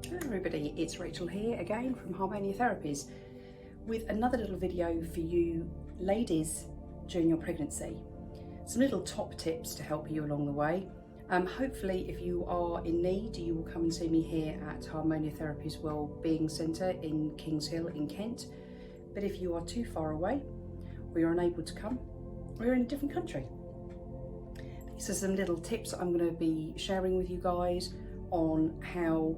Hello everybody, it's Rachel here again from Harmonia Therapies with another little video for you ladies during your pregnancy. Some little top tips to help you along the way. Hopefully if you are in need, you will come and see me here at Harmonia Therapies Wellbeing Centre in Kings Hill in Kent. But if you are too far away or you're unable to come, we're in a different country. These are some little tips I'm going to be sharing with you guys on how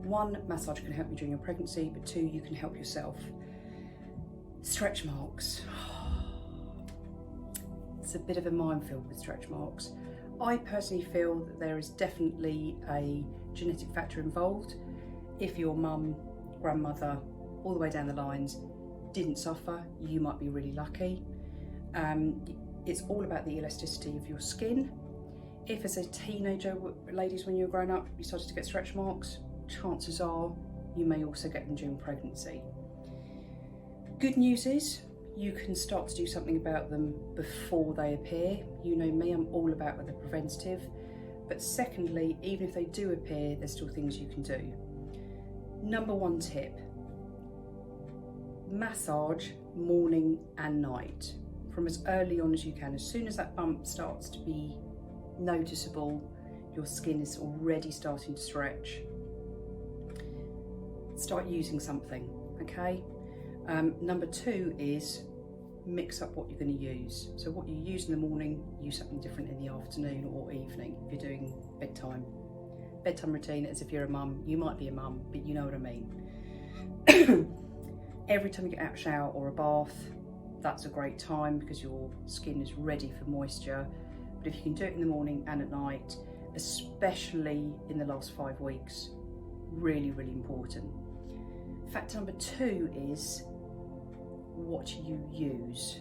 one, massage can help you during your pregnancy, but two, you can help yourself. Stretch marks. It's a bit of a minefield with stretch marks. I personally feel that there is definitely a genetic factor involved. If your mum, grandmother, all the way down the lines didn't suffer, you might be really lucky. It's all about the elasticity of your skin. If as a teenager, ladies, when you're grown up, you started to get stretch marks, chances are you may also get them during pregnancy. Good news is you can start to do something about them before they appear. You know me, I'm all about the preventative. But secondly, even if they do appear, there's still things you can do. Number one tip, massage morning and night from as early on as you can. As soon as that bump starts to be noticeable, your skin is already starting to stretch, start using something, okay? Number two is mix up what you're going to use. So what you use in the morning, use something different in the afternoon or evening if you're doing bedtime routine. As if you're a mum, you might be a mum, but you know what I mean. Every time you get out of a shower or a bath, that's a great time because your skin is ready for moisture. But if you can do it in the morning and at night, especially in the last 5 weeks, really, really important. Fact number two is what you use.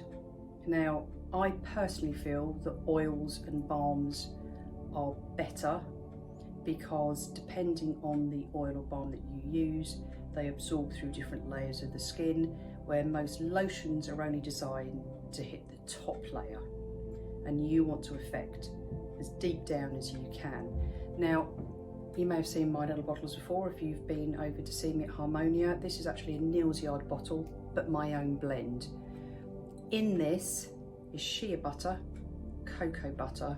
Now, I personally feel that oils and balms are better because depending on the oil or balm that you use, they absorb through different layers of the skin, where most lotions are only designed to hit the top layer, and you want to affect as deep down as you can. Now, you may have seen my little bottles before if you've been over to see me at Harmonia. This is actually a Neal's Yard bottle, but my own blend. In this is shea butter, cocoa butter,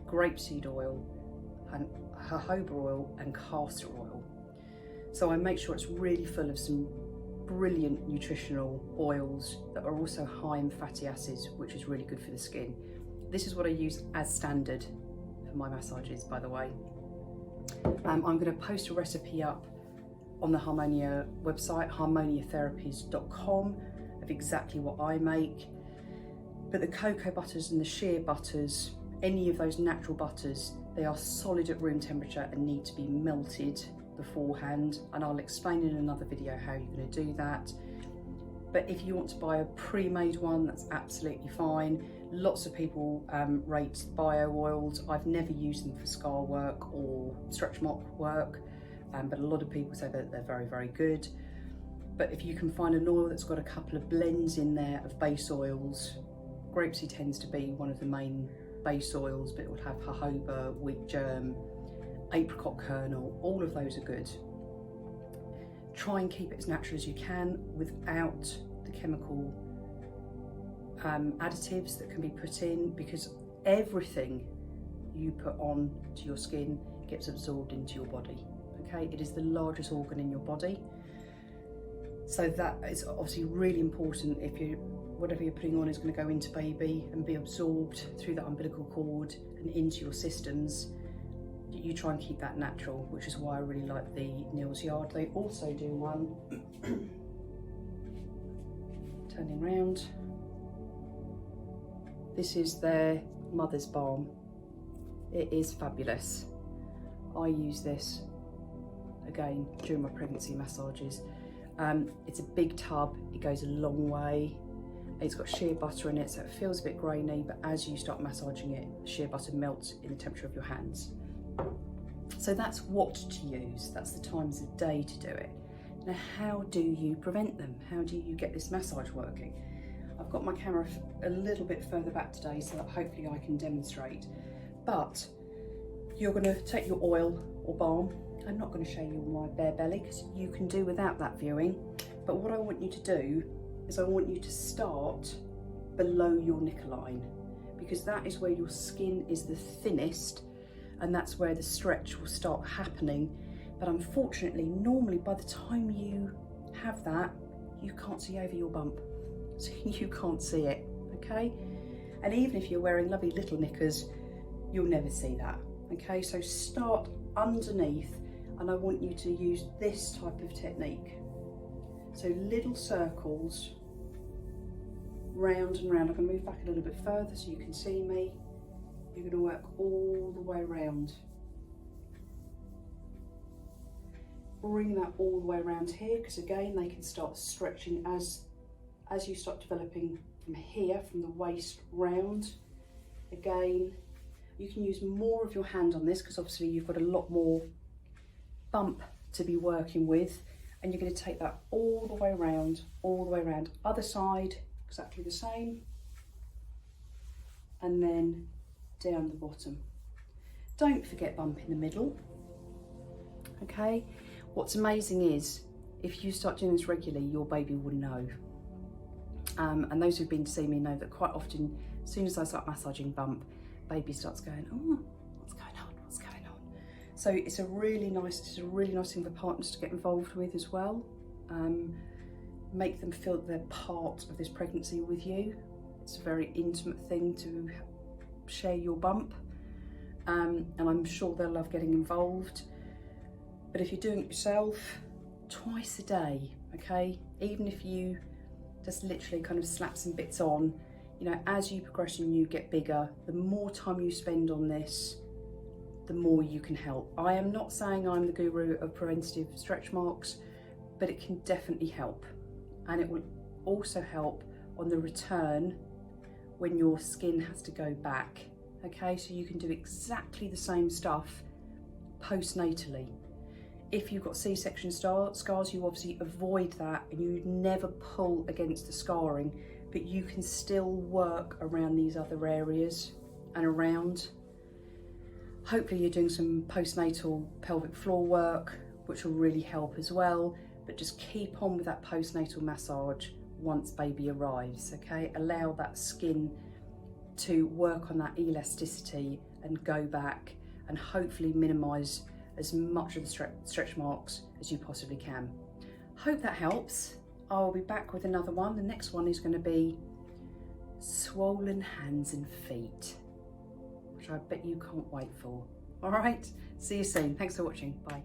grapeseed oil, and jojoba oil and castor oil. So I make sure it's really full of some brilliant nutritional oils that are also high in fatty acids, which is really good for the skin. This is what I use as standard for my massages, by the way. I'm going to post a recipe up on the Harmonia website, harmoniatherapies.com, of exactly what I make. But the cocoa butters and the shea butters, any of those natural butters, they are solid at room temperature and need to be melted beforehand, and I'll explain in another video how you're going to do that. But if you want to buy a pre-made one, that's absolutely fine. Lots of people rate bio oils. I've never used them for scar work or stretch mark work, but a lot of people say that they're very, very good. But if you can find an oil that's got a couple of blends in there of base oils, grapeseed tends to be one of the main base oils, but it will have jojoba, wheat germ, apricot kernel, all of those are good. Try and keep it as natural as you can without the chemical additives that can be put in, because everything you put on to your skin gets absorbed into your body. Okay, it is the largest organ in your body, so that is obviously really important. If you, whatever you're putting on is going to go into baby and be absorbed through the umbilical cord and into your systems, you try and keep that natural, which is why I really like the Neal's Yard. They also do one turning round. This is their mother's balm. It is fabulous. I use this again during my pregnancy massages. It's a big tub, it goes a long way. It's got shea butter in it, so it feels a bit grainy, but as you start massaging it, shea butter melts in the temperature of your hands. So that's what to use, that's the times of day to do it. Now, how do you prevent them? How do you get this massage working? I've got my camera a little bit further back today so that hopefully I can demonstrate. But you're going to take your oil or balm I'm not going to show you my bare belly because you can do without that viewing, but what I want you to do is I want you to start below your knicker-line, because that is where your skin is the thinnest and that's where the stretch will start happening. But unfortunately, normally by the time you have that, you can't see over your bump, so you can't see it, okay? And even if you're wearing lovely little knickers, you'll never see that, okay? So start underneath, and I want you to use this type of technique. So little circles, round and round. I'm going to move back a little bit further so you can see me. You're going to work all the way around. Bring that all the way around here, because again they can start stretching as you start developing from here, from the waist round. Again, you can use more of your hand on this because obviously you've got a lot more bump to be working with, and you're going to take that all the way around, all the way around. Other side, exactly the same, and then down the bottom. Don't forget bump in the middle, okay? What's amazing is if you start doing this regularly, your baby will know. And those who've been to see me know that quite often, as soon as I start massaging bump, baby starts going, oh, what's going on, what's going on? So it's a really nice thing for partners to get involved with as well. Make them feel that they're part of this pregnancy with you. It's a very intimate thing to share your bump, and I'm sure they'll love getting involved. But if you're doing it yourself, twice a day, okay? Even if you just literally kind of slap some bits on, you know, as you progress and you get bigger, the more time you spend on this, the more you can help. I am not saying I'm the guru of preventative stretch marks, but it can definitely help. And it will also help on the return when your skin has to go back, okay? So you can do exactly the same stuff postnatally. If you've got C-section scars, you obviously avoid that and you never pull against the scarring, but you can still work around these other areas and around. Hopefully you're doing some postnatal pelvic floor work, which will really help as well, but just keep on with that postnatal massage once baby arrives, okay? Allow that skin to work on that elasticity and go back, and hopefully minimise as much of the stretch marks as you possibly can. Hope that helps. I'll be back with another one. The next one is going to be swollen hands and feet, which I bet you can't wait for. All right, see you soon. Thanks for watching. Bye.